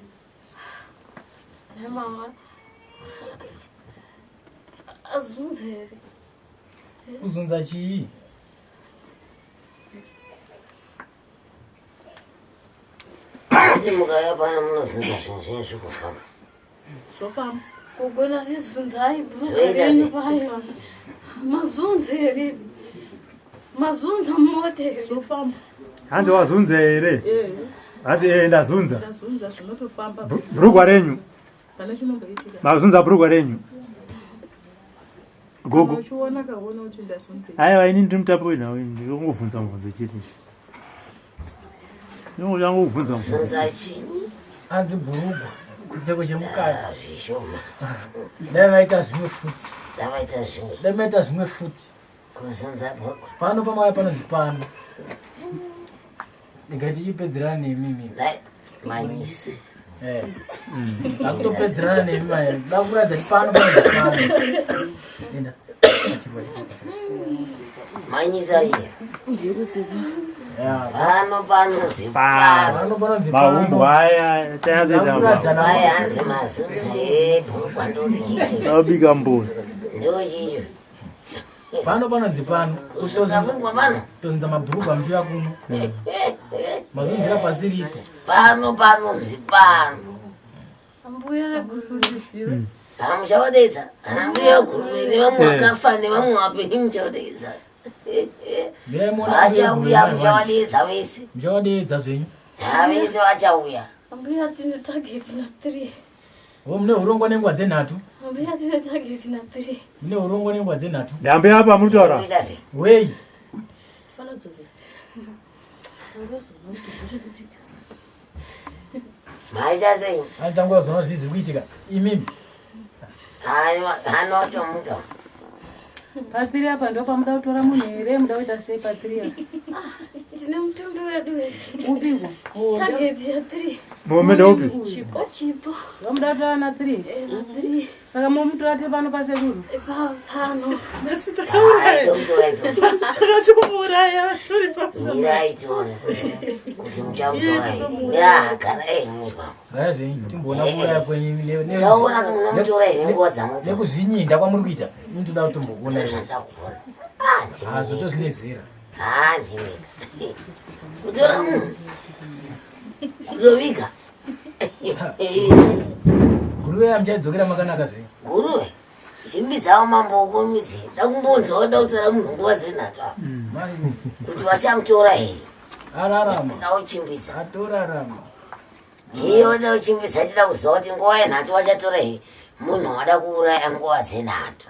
Mama. Azunze here. Uzunza chii? Ati mukaya pana munozunza zvinhu zvokufamba. Zvofamba. Kugona tizunzai bhurenyu paya. Mazunze here. Mazunza mota here. Zvofamba. Hanzi wazunza here. Hati ndazunza. Ndazunza zvinotofamba. Bhurugwa renyu. Pane chinomboitika. Mazunza bhurugwa renyu. Gogo. Uchiona kaona kuti ndazunza. Aiwa ini ndiri mutapi wenawo ndinongobvunza mubvunzo chete. Ndinongobvunza mubvunzo. Zunza chini? Hanzi bhurugwa. Chipfeko chemukati. Zvishoma. Dai vaita zvimwe futi. Davaita zvimwe. Dai vaita zvimwe futi. Kuzunza bhurugwa. Pano pamaya panonzi pano. Ndingati chipedzerana nemimi. Dai manyisi. Akutopedzerana nemi mai. Dakuradza kuti pano panonzi pano. Enda. Manyisa iye. Pano panonzi pano. Maumbo aya chayazoita. Aya hanzi mazunza bhurugwa ndoti chicho. Abika mboni. Ndo chicho. Pano panonzi pano. Uzunza bhurugwa pano? Tozunza mabhurugwa mshuya kuno. Mazunzira pasiripo. Pano panonzi pano. Ambuya kusudisira. Muchawadedza. Ambuya kurwini vamwe vakafa nevamwe vapenyu muchawadedza. Vachauya muchawadedza vese. Muchawadedza zvenyu. Vese vachauya. Ambuya tine target na 3. Mune urongwa nenguva dzenhatu. Ambuya tine target na 3. Mune urongwa nenguva dzenhatu. Ndambe apa mutaura. Wei. Fana dzodze. Maita sei? Antanguva zona zviri kuitika. Imimi. Hano wachomuta. Patiri apa ndo pamuda kutora munhu here muda kuita sei patiri apa? Tine mutumbi wedu wese. Upiko? Target ya 3. Mumeenda upi? Chipo chipo. Vamuda kutora na 3. Na 3. Saka mutora ati pano pasekuru. Pano. Takachomuraya turi pano. Mirai tione kuti muchamutora ya kana mupa ngazvenyi timbona kuuraya kwenyu ndaona kuti munomutora here nguva dzamuto nekuzvinyinda kwamuri kuita ini toda kuti timbokuona zvoto zvine zera handimika kutora munhu kutoviga guruve yamuchaidzokera makanaka zvei guruve chimbidzawo mamboko midzi ndakumbonzwa kuda kutaura munhu nguva dzenhatu apa kuti vachamutora here ararama ndauchimbidza atorarama iye wada kuchimbidza tida kuziva kuti nguva yenhatu vachatora here munhu wada kuuraya nguva dzenhatu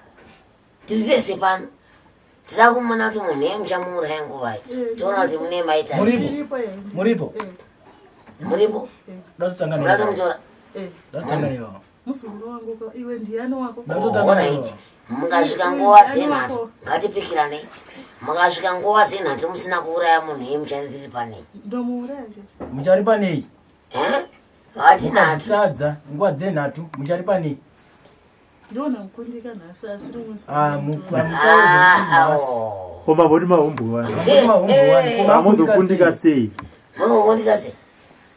tiri tese pano tida kumona kuti munhu iye muchamuuraya nguva iyi toona kuti mune maita sei muripo muratomutora datsanganiwa Musunguru wangu iwe ndiani wako? Alright. Mukasvika nguva dzenhatu ngatipikiranei. Mukasvika nguva dzenhatu musina kuuraya munhu iye muchari panei. Ndomuuraya muchari panei? Hatinatu. Sadza nguva dzenhatu muchari panei? Ndona mukundika nhasi asiri musi. Koma bodi mahumbu wani. Hamuzokundika sei? Munokundika sei?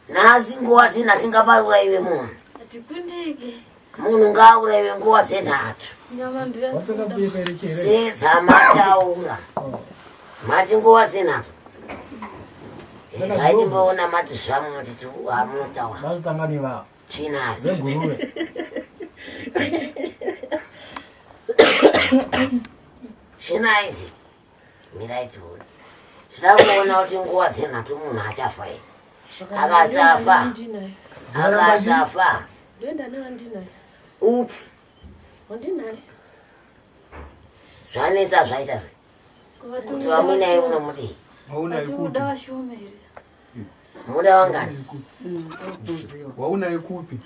Nhasi nguva dzenhatu ngapauraiwe munhu. Tikundike. Munhu ngaaurayiwe nguva dzenhatu. Sedzamataura. Mati nguva dzenhatu. Ngaitimboona mati zvamu kuti hamunotaura. Vazotangani vavo. Chinazi. Veguruve. Chinaizi. Mirai tione. Tinakuona kuti nguva dzenhatu munhu achafa here. Akasafa. Ndoenda naye wandinaye. Upi? Wandinaye. Zvanetsa zvaita sei? Kuti wamuinaye munomudii? Muda washomeri. Muda wangani? Waunaye kupi?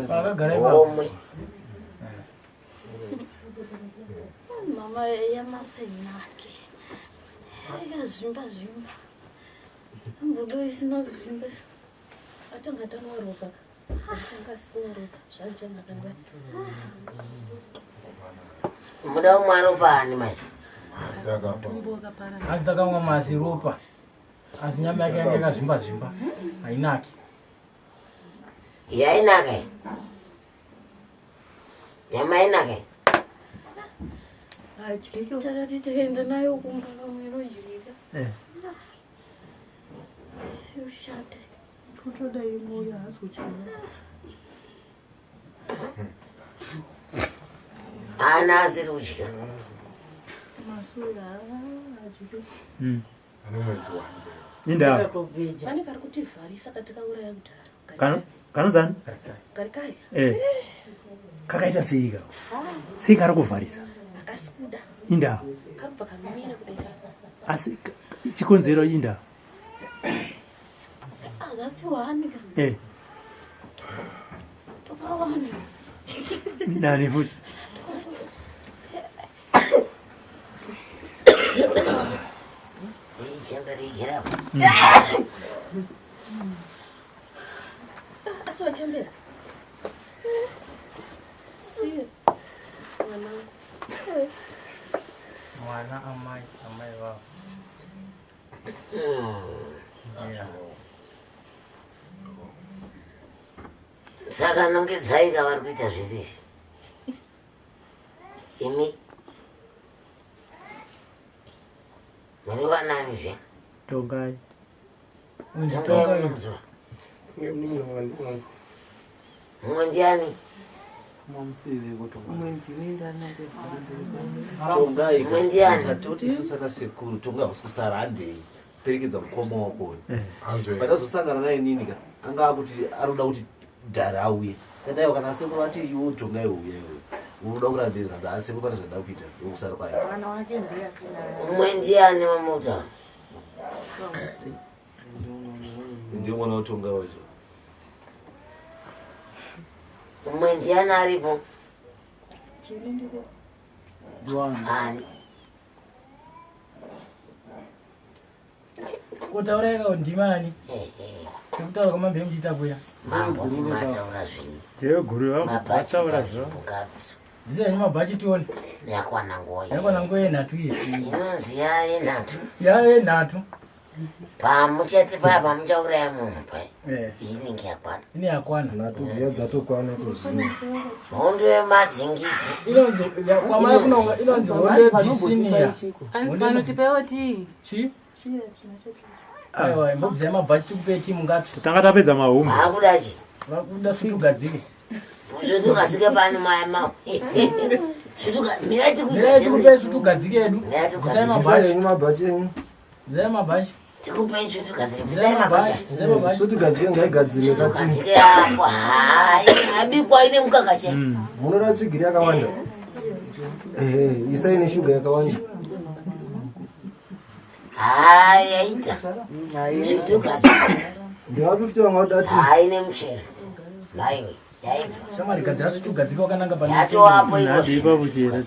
Pakagara omwe. Mama yamasenake. Ikazvimba. Mbudo isina kuzvimba. Atanga tanwa ropa. Atanga sina ropa. Zvanjana kanwa. Muda umwe ropa ani maji? asi takamwa masi ropa asi nyama yake yange yakazvimba hainaki. Yainaka here? Nyama yainaka here? Takati tikaenda nayo kumba pamwe inodyirika. Ushate. Kutoda imoya hasi kuchina. Ana asiri kudya. Masura ajike. Inda. Pane kari kuti vharisa katikauraya kudhara. Kanonzani? Karikari. Kakaita seika. Sei kari kuvharisa. Akasikuda. Inda. Karubva kamira kudai. Asi chikonzero inda. Akasiwanika. Tokawanika. Nani futi? Chembera. Aswa chembera. Si. Mwana amai vavo. Saka nongedzaika vari kuita zvese izvi. Imi muri vanani zve? Tongai. Tongai munomuziva? Mumwe ndiani? Tongai. Mumwe ndiani? Tatoti isu saka sekuru tongai usikusara handei. Perekedza mukoma wako. Pandazosangana naye ninika anga kuti aroda kuti dhara auye. Kandaiwa kana sekuru ati iwo tongai uya iwe. Unoda kurambira kanza asi sekuru pane zvada kuita ndokusara kwayo. Mwana wake ndiye akina. Mumwe ndiani mamuta? Ndiye mwana watongai wacho. Mumwe ndiani aripo? Chini ndiko. Ani. Kutaura yaka ndimani? Sekutaura kwamambire muchitabuya. Mambo dzimataura zvinhu. Ndiyo guru vataura zvo. Zvisenyu mabhachi tione. Yakwana ngoyi. Yakwana ngoyi nhatu iye. Inonzi yaye nhatu. Yaye nhatu. Pamuchati papa muchauraya munhu pai. Inenge yakwana. Ine yakwana. Nhatu dziya dzatokwana kuzvino. Hondo yemadzingisi. Inonzi kwamai kunonga inonzi hondo yebhisiniya. Anzi panotipewo tii. Chi? Aiwa, mbobvisa yamabhachi tikupe timu ngati. Tanga tapedza mahuma. Hakudachi. Vakuda svutugadzike. Svutugadzike pani mai mau. Mirai tikupe svutugadzike yedu. Bvisai mabhachi enyu. Bvisai mabhachi. Tikupe svutugadzike. Bvisai mabhachi. Svutugadzike ngaigadzire katini. Svutugadzike yako. Hai, abikwa ine mukaka chete. Munoda tsvigiri yakawanda. Isai neshuga yakawanda. Hai, yaita. Ndingakuita vangadati. Hai, nemuchero. Maiwe, yaibva. Shamari gadzira svutugadzike wakananga pani. Yatowapo Ndipa kuchera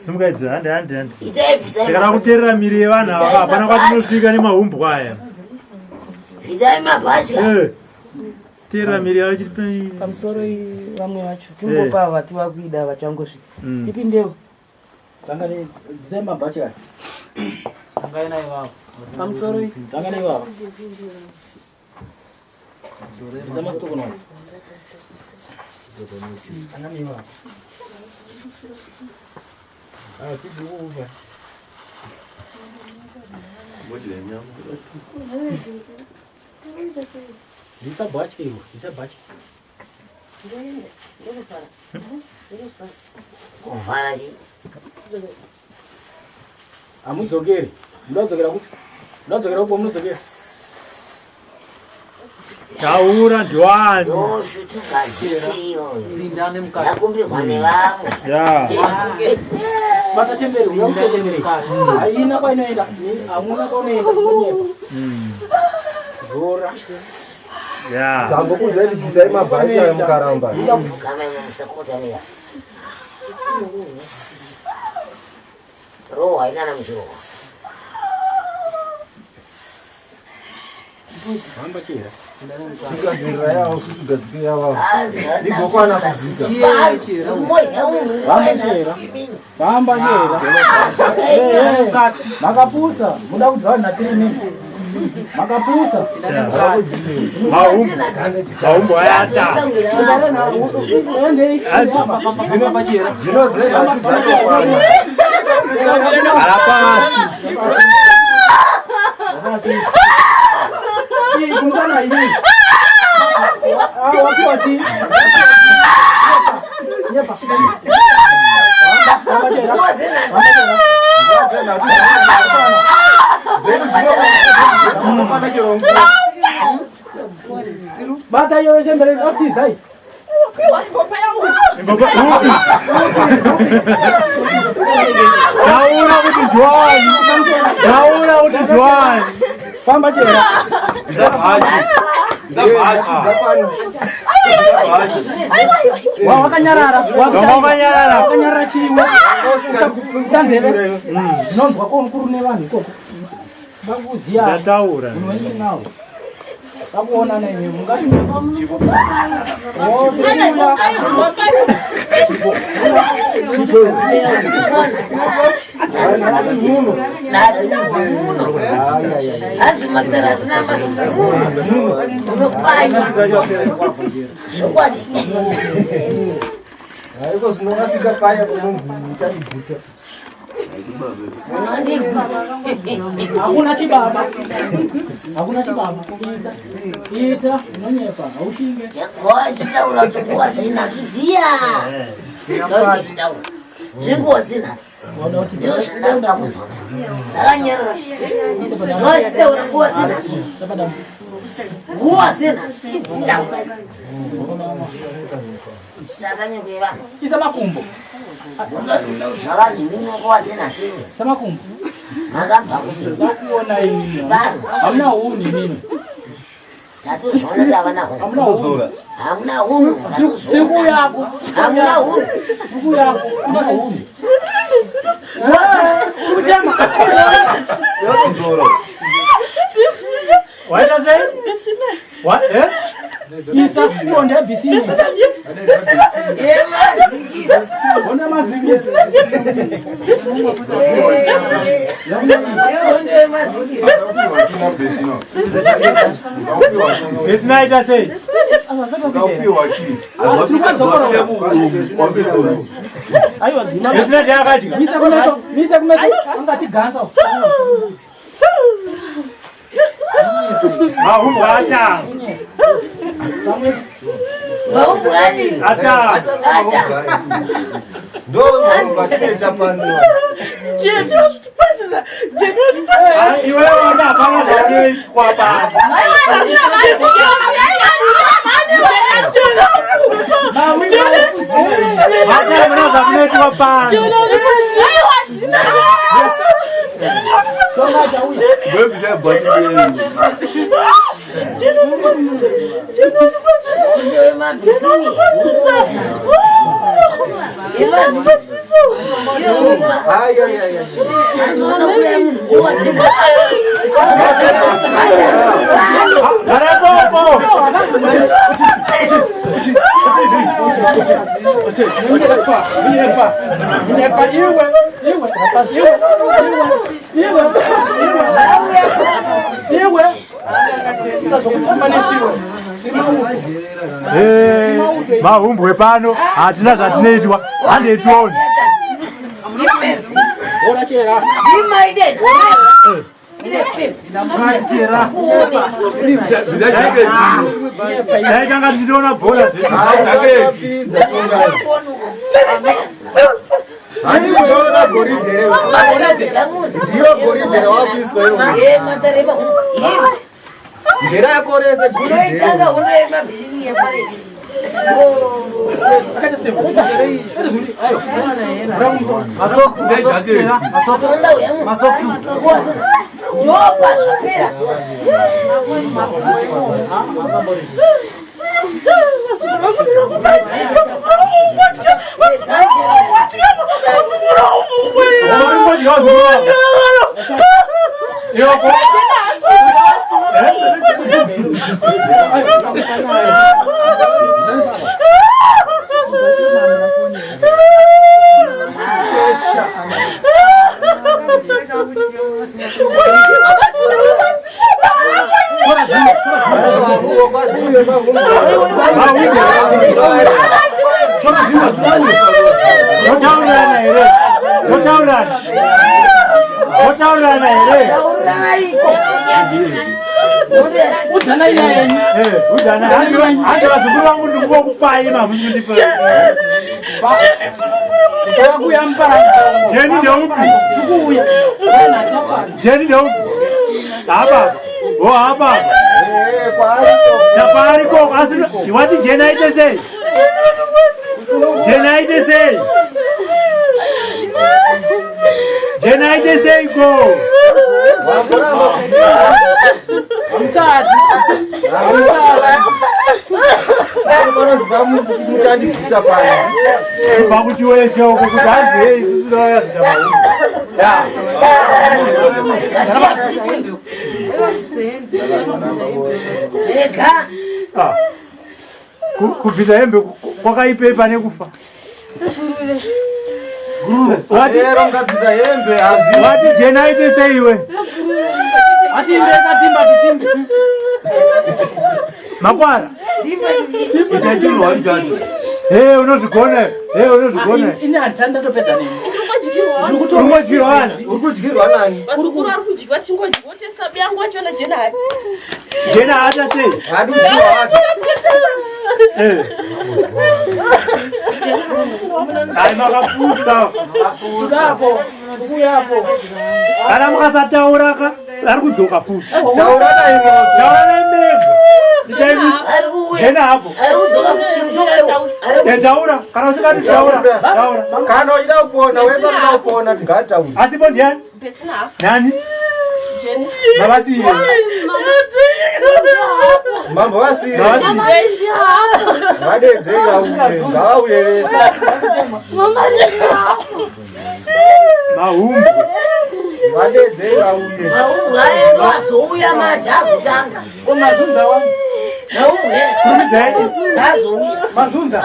simukaidzira handi. Itaibvisa. Tikada kuteerera miri yevanhu ava hapana kwatinosvika nemahumbwa aya. Bvisai mabhachi. Teerera miri yavo chiri pamusoro vamwe vacho timbopa vati vakuida vachangosvika tipindewo tangani bvisai mabhachi aya. tangaina ivavo pamusoro tangani ivavo. Bvisai masitokonwasi. Tangani ivavo. Tiduva. Bvisa bhachi iwo, bvisa bhachi. Kuvhara chi? Hamudzokeri. Munadzokera kuti? Munadzokera uko munodzokera. taura ndwani. Svutugadzike iyoyo. Yakumbirwa nevamwe. Bata chemberi uyamusokonere. Haina kwainoenda. Hamuna kwaunoenda kunyepa. Zora. Tambokudza kuti bvisai mabhachi ayo mukaramba. Kama musakotamira. Roho haina na mshoho. Hamba chera. Kugadzirira yavo kugadzike yavo. Ndigokwana kudzika. Hamba chera. Hamba chera. Makapusa. Muda kudzwa natiri nini. Makapusa. Mahumbo ayata. Zvinodzega kudzakokwana. Kumsana ini. Wapi wati? Nyepa. Hamba chera. Bata yo chembere oti sai. Daura kuti Joan. Famba chera. Wakanyarara. Wakanyarara chimwe. Tandebe. Nonzwa ko mukuru nevanhu koko. Bakuziya. Ndataura. Unoenda nawo. Takuona nenyu mungati. Haiko zvinorasika paya kunonzi muchariguta. Hakuna chibaba. Hakuna chibaba. Ita unonyepa aushinge. Wachitaura chikuwa zina tuziya. Zvinguwa zina. Ndio shanda kuzwa. Ndakanyerera. Wachitaura kuwa zina. Kuwa zina. Sakanyuka ivana. Isa makumbo. Zvakati ndinokuwa zina chini. Sama kumbo. Makabva kuti. Vakuona ini. Hamuna huni nini. Tatuzvona ndavana huni. Hamuna huni. Hamuna huni. Tiku yako. Hamuna huni. Tiku yako. Hamuna huni. Uchema. Yotozora. What does it? What? Yes, sir. You want to be seen? Yes, It's night, I say. Mahumbwe pano hatina zvatinoitwa handetioni daitanga tichitoona bhora handitoona goridhere ndiro goridhere wakuiswa iro njera yako rese goridhere kubvisa hembe kwakaipepa nekufa wati jena aite seiwe makwara unozvigona jena hata sei makapusa kana mukasataura ari kudzoka futi jena hapo taura kana usikati taura kana uchida kupona wesa kuda kupona tingataura asipo ndiani nani mabasire mambo wasire vadedzera uye ngauye vese mahumbu vadedzei vauye Vaungaendo azouya majazo tanga. Mazunza wangu. Mazunza.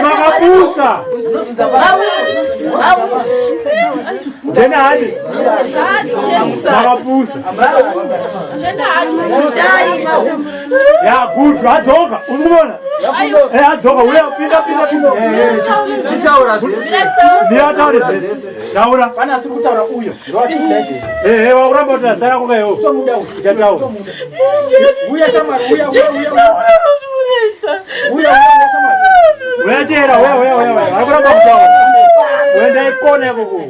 Makabusa. Jena hadi. Makabusa. Ya good, adzoka. Uzibona? Adzoka uya pinda. titaura zvese Ndiyataura zvese. Taura. Pana sikutaura uyo. Ndowati Wakuramba kuti zita rako kayo. Uchataura. uya samari uya. Uyachera wewe. Wakuramba kutaura. Uenda ikona yako.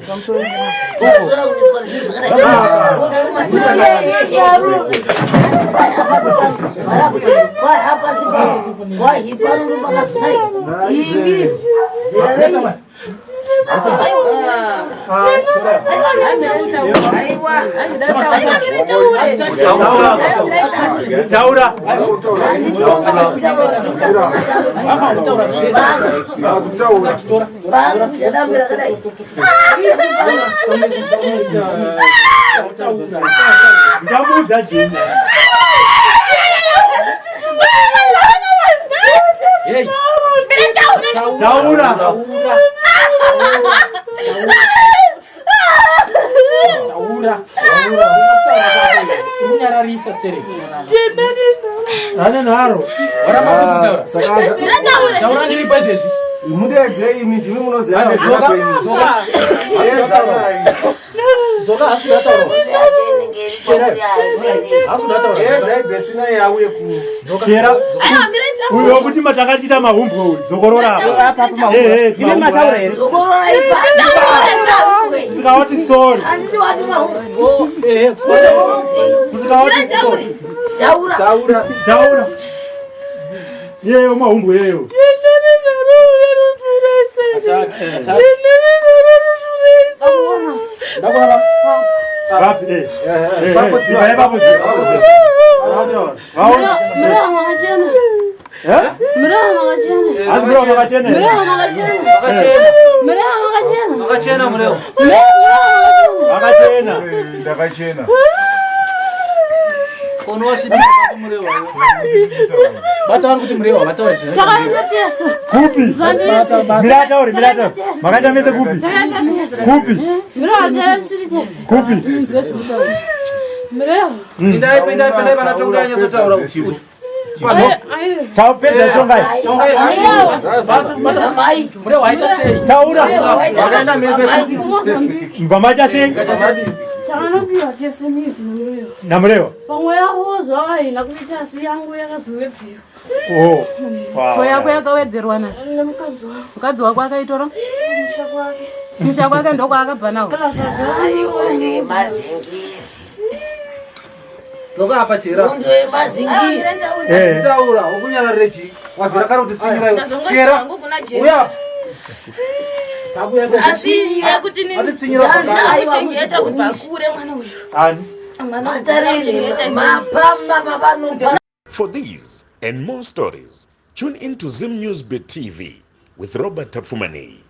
Taura. Ndamudza jini. Hey. Taura. Unyararisa stere. Ane naro. Taura ndiri pazvezi. mudedzei imi ndimi munoziva Zoka asikuda taura. edzai bhesina yauye Chera. Uyo kuti matakachita mahumbu zokorora. Ine mataura here. Tikawati sorry. Taura. Yeyo mahumbu yeyo. ndakachena Batauri kuti mureva batauri zvino. Kupi? Miratauri. Makaita mese kupi? Kupi? Kupi? Pindai vanatonganya zotaura usiku. Taupedza tongai. Mureva waita sei? Taura. wakaenda mese Mbva maita sei? Namureva. Pamwe yavo zvavaina kuita asi yangu yakazowedzera. Oh. Ko yako yakawedzerwa na Nemukadzi wangu. mukadzi wako akaitora Musha kwake. musha kwake ndoko akabva nawo. Aiwa ndemazingisi. Zoka apa chera. Ndemazingisi. Taura ukunyararire chi. Wabvira kana kuti tsinyira iwe. Chera. Uya. Asi yakuti nini? Ati tsinyira Zanza aichengeta kubva kure mwana uyu. Ani. Mwana uyu Mapamba mabano. For these and more stories, tune into Zim News Bit TV with Robert Tafumani.